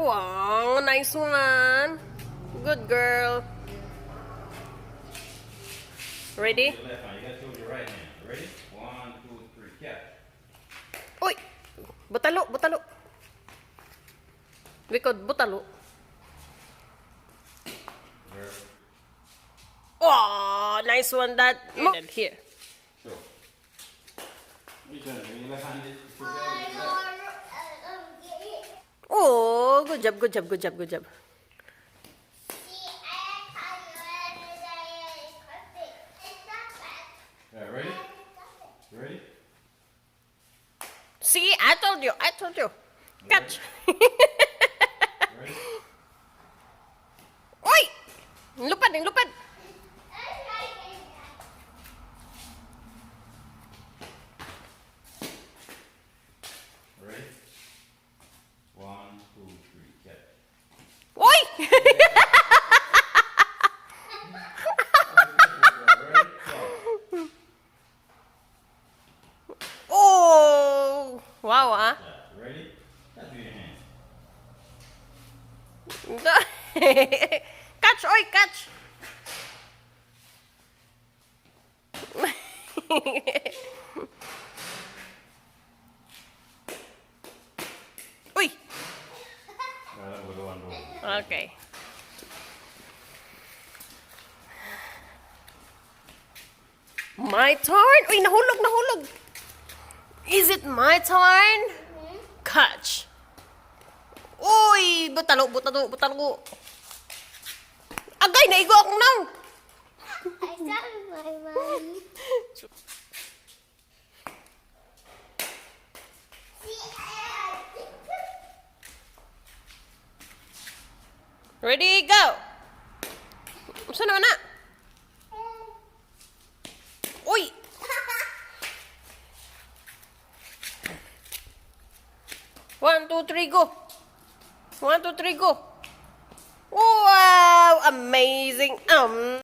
Wow, nice one. Good girl. Ready? Your left hand. You got to go with your right hand. Ready? 1, 2, 3, catch. Uy! Butalo, butalo. Bikod, butalo. Girl. Oh, nice one, Dad. Mo. Here. Sure. What are you trying to do? Your left hand is put that with your left. Oh, good job, good job, good job, good job. Yeah, ready? Ready? See, I told you, I told you. Catch. Ready? Uy! Lupad, lupad. Ready? 1, 2, 3, catch. Uy! Ready? Go. Oh! Wow, ah. Yeah, ready? Catch with your hand. Catch, oy, catch. Uy! That was the one door. Okay. My turn? Uy, nahulog, nahulog. Is it my turn? Catch. Uy, butalo, butalo, butalo. Agay, naigo akong nang. I got my money. Ready, go. Saan naman na? Uy! One, two, three, go. 1, 2, 3, go. Wow! Amazing.